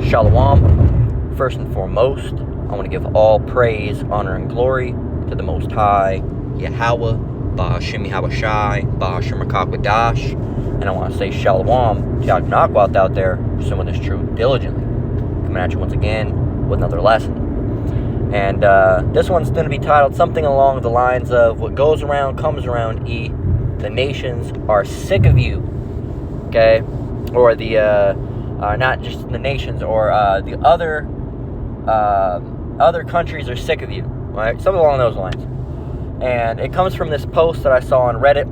Shalom. First and foremost, I want to give all praise, honor, and glory to the Most High, Yahweh, Ba'Hashem Yahawashi, Ba'Hashem Rakakwadash, and I want to say Shalom to Yagnakwat out there, pursuing this truth diligently. Coming at you once again with another lesson. And this one's going to be titled something along the lines of what goes around comes around, the nations are sick of you, okay? Or not just the nations, or the other countries are sick of you, right? Something along those lines. And it comes from this post that I saw on Reddit.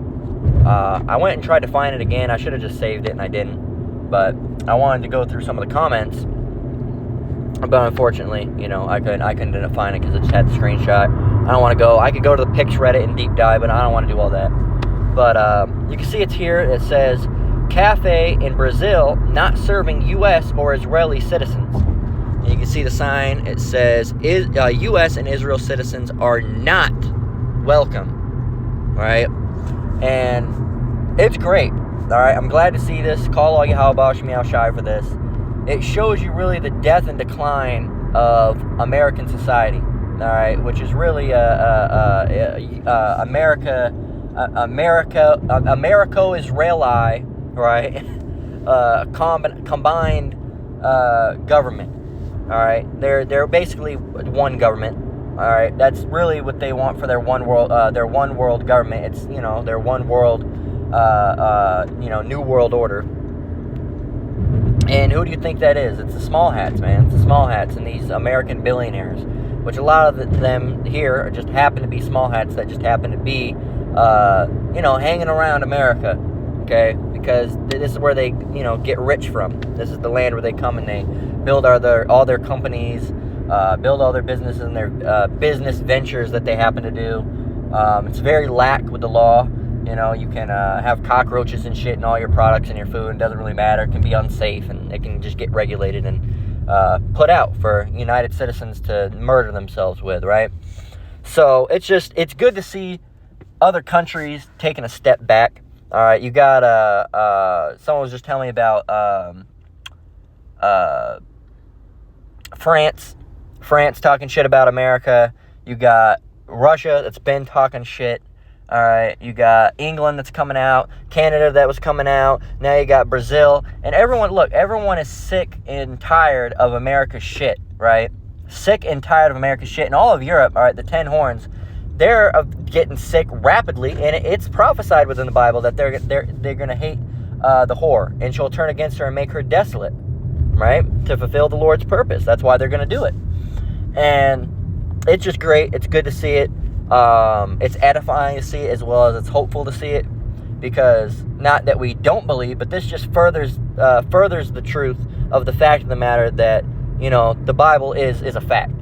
I went and tried to find it again. I should have just saved it, and I didn't. But I wanted to go through some of the comments. But unfortunately, I couldn't find it because it just had the screenshot. I don't want to go. I could go to the Pix Reddit and deep dive, but I don't want to do all that. But you can see it's here. It says, cafe in Brazil not serving U.S. or Israeli citizens. And you can see the sign. It says, U.S. and Israel citizens are not welcome. All right? And it's great. All right? I'm glad to see this. Call all Yahweh Ba'Hashem Yahawashi for this. It shows you really the death and decline of American society, all right, which is really Americo-Israeli, right, combined government, all right. They're basically one government, all right. That's really what they want for their one world government. It's their one world, new world order. And who do you think that is? It's the small hats, man. It's the small hats and these American billionaires, which a lot of them here just happen to be small hats that just happen to be, hanging around America, okay? Because this is where they, get rich from. This is the land where they come and they build all their companies, build all their businesses and their business ventures that they happen to do. It's very lax with the law. You can have cockroaches and shit in all your products and your food. It doesn't really matter. It can be unsafe, and it can just get regulated and put out for United citizens to murder themselves with, right? So it's good to see other countries taking a step back. All right, you got someone was just telling me about France talking shit about America. You got Russia that's been talking shit. All right, you got England that's coming out, Canada that was coming out, now you got Brazil, and everyone is sick and tired of America's shit, right? Sick and tired of America's shit, and all of Europe, all right, the 10 horns, they're getting sick rapidly, and it's prophesied within the Bible that they're going to hate the whore, and she'll turn against her and make her desolate, right? To fulfill the Lord's purpose. That's why they're going to do it. And it's just great. It's good to see it. It's edifying to see it, as well as it's hopeful to see it, because not that we don't believe, but this just furthers the truth of the fact of the matter that the Bible is a fact.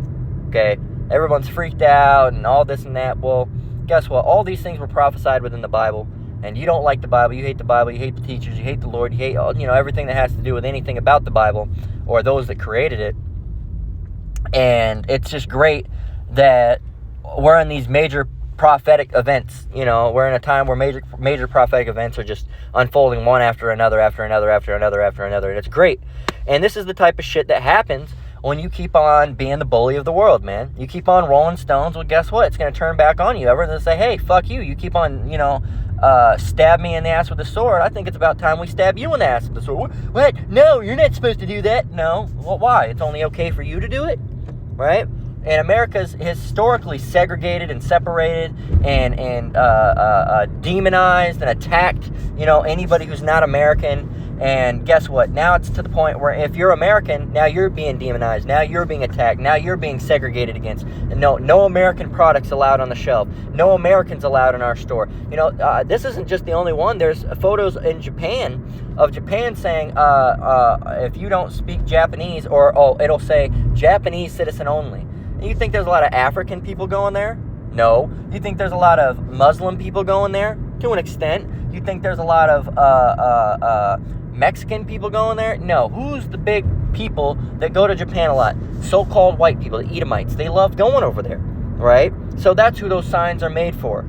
Okay, everyone's freaked out and all this and that. Well, guess what? All these things were prophesied within the Bible, and you don't like the Bible, you hate the Bible, you hate the teachers, you hate the Lord, you hate everything that has to do with anything about the Bible or those that created it. And it's just great that we're in these major prophetic events. We're in a time where major prophetic events are just unfolding one after another, and it's great. And this is the type of shit that happens when you keep on being the bully of the world, man. You keep on rolling stones, well, guess what? It's going to turn back on you. Everyone's going to say, hey, fuck you. You keep on, stab me in the ass with a sword. I think it's about time we stab you in the ass with the sword. What? No, you're not supposed to do that. No. Well, why? It's only okay for you to do it, right? And America's historically segregated and separated and demonized and attacked, anybody who's not American. And guess what? Now it's to the point where if you're American, now you're being demonized. Now you're being attacked. Now you're being segregated against. And no American products allowed on the shelf. No Americans allowed in our store. This isn't just the only one. There's photos in Japan saying if you don't speak Japanese, it'll say Japanese citizen only. You think there's a lot of African people going there? No. You think there's a lot of Muslim people going there? To an extent. You think there's a lot of Mexican people going there? No. Who's the big people that go to Japan a lot? So-called white people, the Edomites. They love going over there, right? So that's who those signs are made for,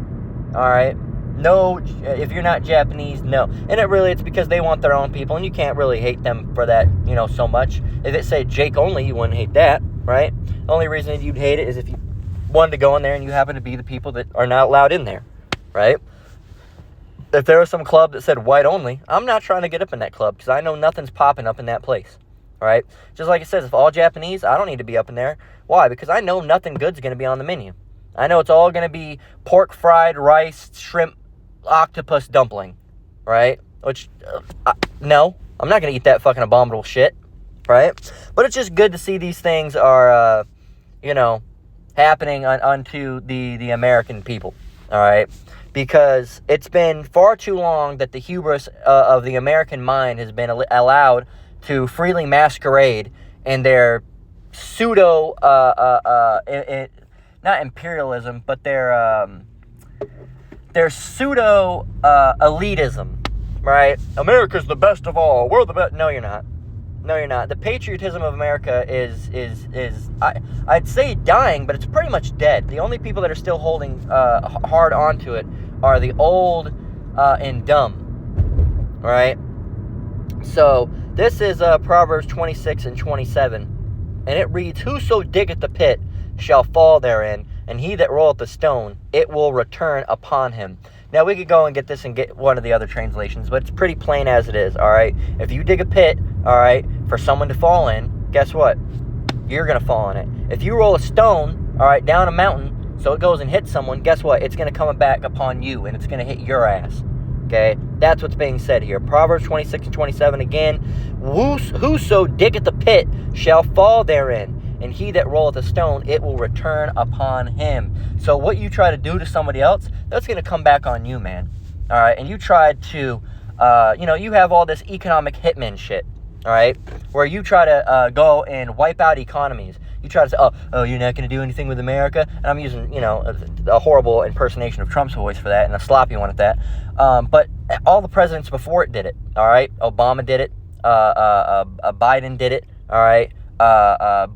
all right? No, if you're not Japanese, no. And it's because they want their own people, and you can't really hate them for that, so much. If it said Jake only, you wouldn't hate that, right? The only reason you'd hate it is if you wanted to go in there and you happen to be the people that are not allowed in there, right? If there was some club that said white only, I'm not trying to get up in that club because I know nothing's popping up in that place, all right? Just like it says, if all Japanese, I don't need to be up in there. Why? Because I know nothing good's going to be on the menu. I know it's all going to be pork fried rice, shrimp, octopus dumpling, right? Which, no, I'm not going to eat that fucking abominable shit, right? But it's just good to see these things are, happening unto the American people, all right? Because it's been far too long that the hubris of the American mind has been allowed to freely masquerade in their pseudo, not imperialism, but their pseudo elitism, right? America's the best of all. We're the best. No, you're not. No, you're not. The patriotism of America is I'd say dying, but it's pretty much dead. The only people that are still holding hard onto it are the old and dumb, right? So this is Proverbs 26 and 27, and it reads, "Whoso diggeth the pit shall fall therein, and he that rolleth the stone, it will return upon him." Now, we could go and get this and get one of the other translations, but it's pretty plain as it is, all right? If you dig a pit, all right, for someone to fall in, guess what? You're going to fall in it. If you roll a stone, all right, down a mountain, so it goes and hits someone, guess what? It's going to come back upon you, and it's going to hit your ass, okay? That's what's being said here. Proverbs 26 and 27 again, "Whoso diggeth a pit shall fall therein, and he that rolleth a stone, it will return upon him." So what you try to do to somebody else, that's going to come back on you, man. All right? And you tried to, you have all this economic hitman shit, all right, where you try to go and wipe out economies. You try to say, oh, you're not going to do anything with America? And I'm using, a horrible impersonation of Trump's voice for that, and a sloppy one at that. But all the presidents before it did it, all right? Obama did it. Biden did it, all right?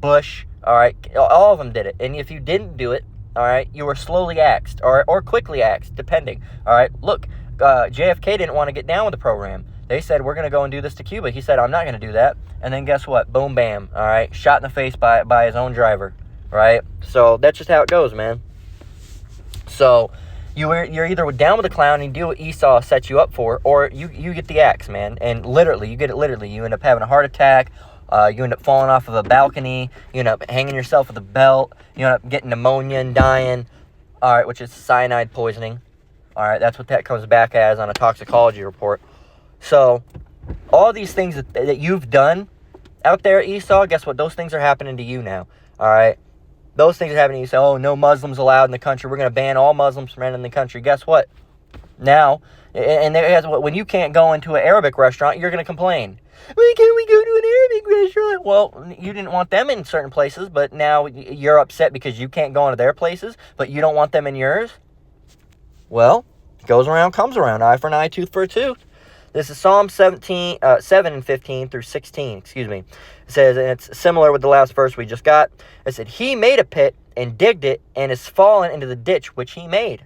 Bush, all right? All of them did it. And if you didn't do it, all right, you were slowly axed or quickly axed, depending. All right, look, JFK didn't want to get down with the program. They said, we're going to go and do this to Cuba. He said, I'm not going to do that. And then guess what? Boom, bam, all right? Shot in the face by his own driver, right? So that's just how it goes, man. So you're either down with the clown and you do what Esau sets you up for, or you get the axe, man. And literally, you get it literally. You end up having a heart attack. You end up falling off of a balcony. You end up hanging yourself with a belt. You end up getting pneumonia and dying, all right, which is cyanide poisoning. All right, that's what that comes back as on a toxicology report. So all these things that you've done out there, Esau, guess what? Those things are happening to you now, all right? Those things are happening. You say, oh, no Muslims allowed in the country. We're going to ban all Muslims from entering the country. Guess what? Now, when you can't go into an Arabic restaurant, you're going to complain. Why can't we go to an Arabic restaurant? Well, you didn't want them in certain places, but now you're upset because you can't go into their places, but you don't want them in yours? Well, goes around, comes around. Eye for an eye, tooth for a tooth. This is Psalm 7 and 15 through 16, It says, and it's similar with the last verse we just got. It said, he made a pit and digged it and is fallen into the ditch which he made.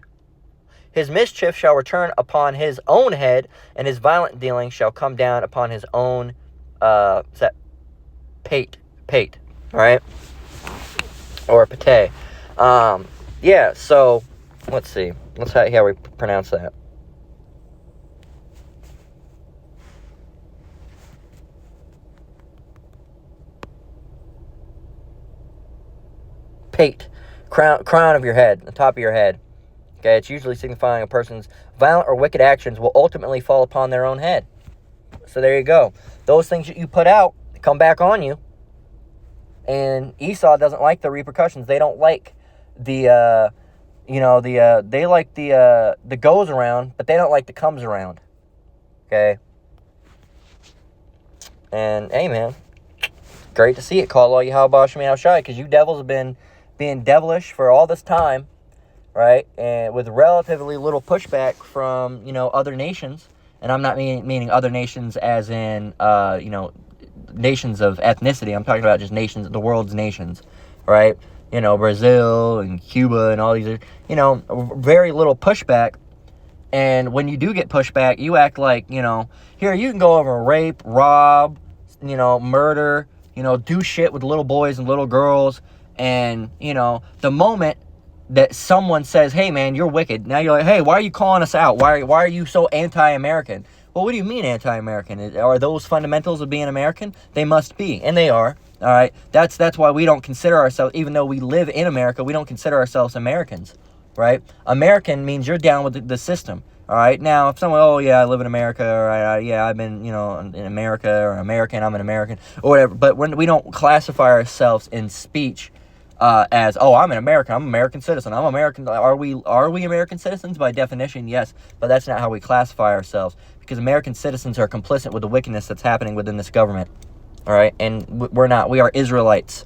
His mischief shall return upon his own head, and his violent dealing shall come down upon his own, pate, all right? Or pate. Yeah, so, let's see. Let's see how we pronounce that. Pate, crown of your head, the top of your head. Okay, it's usually signifying a person's violent or wicked actions will ultimately fall upon their own head. So there you go. Those things that you put out come back on you. And Esau doesn't like the repercussions. They don't like they like the goes around, but they don't like the comes around. Okay. And hey, man, great to see it. Call all you Yahweh Shemei Shai, because you devils have been being devilish for all this time. Right, and with relatively little pushback from, other nations, and I'm not meaning other nations as in, nations of ethnicity. I'm talking about just nations, the world's nations, right? Brazil and Cuba and all these, very little pushback. And when you do get pushed back, you act like, here, you can go over and rape, rob, murder, do shit with little boys and little girls. And, the moment that someone says, hey, man, you're wicked, now you're like, hey, why are you calling us out? Why are you so anti-American? Well, what do you mean anti-American? Are those fundamentals of being American? They must be, and they are. All right, that's why we don't consider ourselves, even though we live in America, we don't consider ourselves Americans, right? American means you're down with the system. All right, now if someone, oh yeah, I live in America, or I've been, in America, or American, I'm an American, or whatever. But when we don't classify ourselves in speech as, oh, I'm an American, I'm an American citizen, I'm American. Are we American citizens? By definition, yes, but that's not how we classify ourselves, because American citizens are complicit with the wickedness that's happening within this government. All right, and we're not. We are Israelites,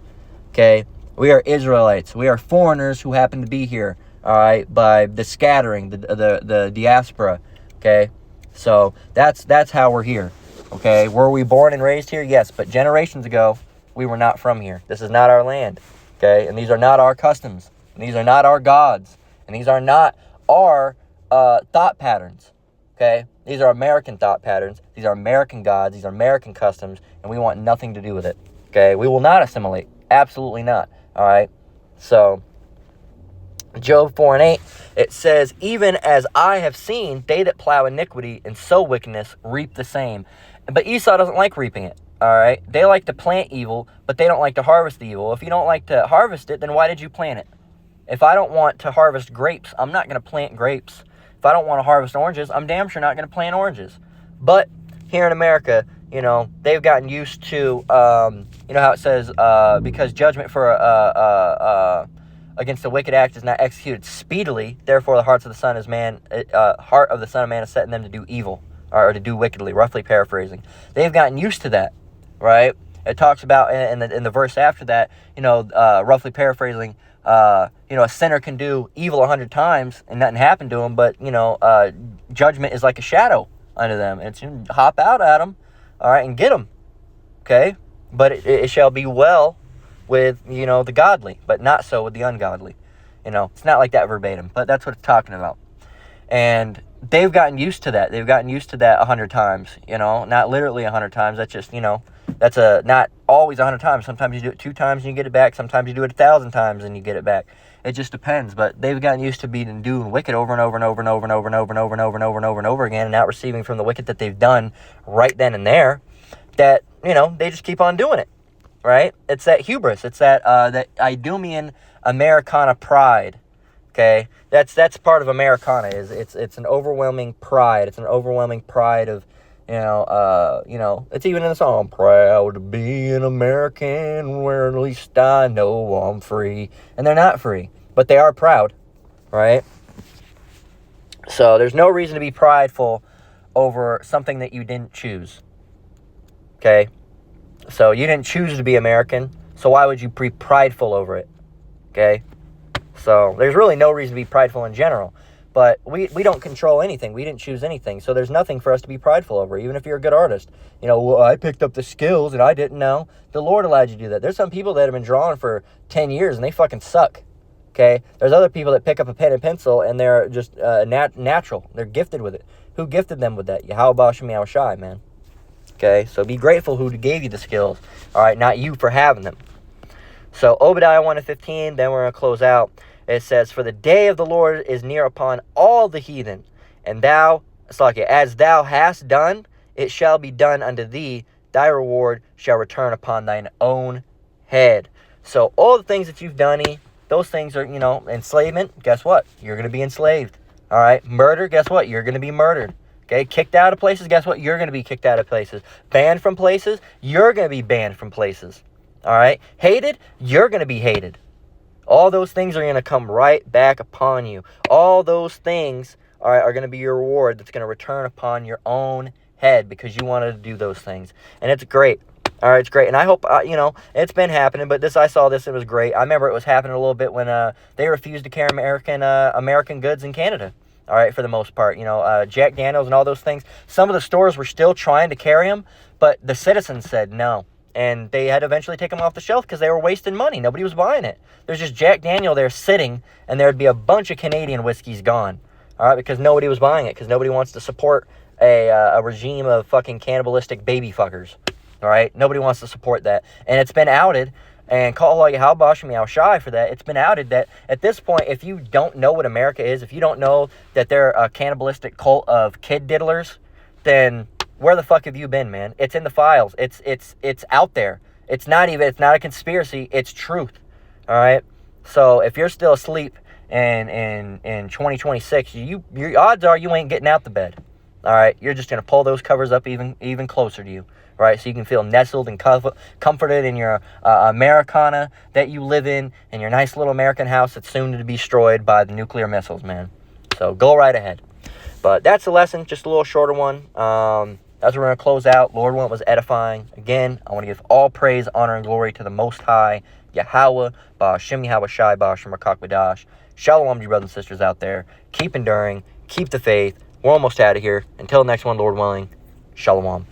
okay? We are Israelites. We are foreigners who happen to be here, all right, by the scattering, the diaspora, okay? So that's how we're here, okay? Were we born and raised here? Yes, but generations ago, we were not from here. This is not our land, okay? And these are not our customs, and these are not our gods, and these are not our thought patterns, okay? These are American thought patterns. These are American gods. These are American customs, and we want nothing to do with it, okay? We will not assimilate. Absolutely not, all right? So, Job 4:8, it says, even as I have seen, they that plow iniquity and sow wickedness reap the same. But Esau doesn't like reaping it, all right? They like to plant evil, but they don't like to harvest the evil. If you don't like to harvest it, then why did you plant it? If I don't want to harvest grapes, I'm not going to plant grapes. If I don't want to harvest oranges, I'm damn sure not going to plant oranges. But here in America, they've gotten used to, how it says, because judgment for against the wicked act is not executed speedily, therefore the heart of the Son of Man is setting them to do evil, or to do wickedly, roughly paraphrasing. They've gotten used to that, right? It talks about in the verse after that, roughly paraphrasing, a sinner can do evil 100 times and nothing happened to him, but, judgment is like a shadow unto them. And it's you hop out at them, all right, and get them, okay? But it shall be well with, the godly, but not so with the ungodly. It's not like that verbatim, but that's what it's talking about. And they've gotten used to that. They've gotten used to that 100 times, not literally 100 times. That's just, that's not always 100 times. Sometimes you do it 2 times and you get it back. Sometimes you do it 1,000 times and you get it back. It just depends. But they've gotten used to doing wicked over and over and over and over and over and over and over and over and over and over and over again, and not receiving from the wicked that they've done right then and there. That they just keep on doing it. Right? It's that hubris. It's that Idumean Americana pride. Okay, that's part of Americana. It's an overwhelming pride. It's an overwhelming pride of, it's even in the song, I'm proud to be an American, where at least I know I'm free. And they're not free, but they are proud, right? So there's no reason to be prideful over something that you didn't choose. Okay? So you didn't choose to be American, so why would you be prideful over it? Okay? So there's really no reason to be prideful in general. But we don't control anything. We didn't choose anything. So there's nothing for us to be prideful over, even if you're a good artist. Well, I picked up the skills and I didn't know. The Lord allowed you to do that. There's some people that have been drawing for 10 years and they fucking suck. Okay? There's other people that pick up a pen and pencil and they're just natural. They're gifted with it. Who gifted them with that? Yahweh Shem Yahushai, man. Okay, so be grateful who gave you the skills, all right, not you for having them. So Obadiah 1:15, then we're going to close out. It says, for the day of the Lord is near upon all the heathen, and as thou hast done, it shall be done unto thee, thy reward shall return upon thine own head. So all the things that you've done, those things are, enslavement, guess what? You're going to be enslaved, all right? Murder, guess what? You're going to be murdered. Okay, kicked out of places, guess what? You're going to be kicked out of places. Banned from places, you're going to be banned from places. All right? Hated, you're going to be hated. All those things are going to come right back upon you. All those things, all right, are going to be your reward that's going to return upon your own head because you wanted to do those things. And it's great. All right, it's great. And I hope, it's been happening, but I saw this, it was great. I remember it was happening a little bit when they refused to carry American goods in Canada. All right, for the most part, Jack Daniels and all those things. Some of the stores were still trying to carry them, but the citizens said no. And they had to eventually take them off the shelf because they were wasting money. Nobody was buying it. There's just Jack Daniel there sitting, and there'd be a bunch of Canadian whiskeys gone. All right, because nobody was buying it, because nobody wants to support a regime of fucking cannibalistic baby fuckers. All right, nobody wants to support that, and it's been outed. And call like how Basham how shy for that. It's been outed that at this point, if you don't know what America is, if you don't know that they're a cannibalistic cult of kid diddlers, then where the fuck have you been, man? It's in the files. It's out there. It's not a conspiracy. It's truth. All right. So if you're still asleep in 2026, your odds are you ain't getting out the bed. All right. You're just gonna pull those covers up even closer to you. Right, so you can feel nestled and comforted in your Americana that you live in your nice little American house that's soon to be destroyed by the nuclear missiles, man. So go right ahead. But that's the lesson, just a little shorter one. As we're going to close out, Lord one was edifying. Again, I want to give all praise, honor, and glory to the Most High, Yahweh, Ba'ashem Yahweh Shai, Ba'ashem Rakak B'dash. Shalom to you brothers and sisters out there. Keep enduring, keep the faith. We're almost out of here. Until next one, Lord willing, Shalom.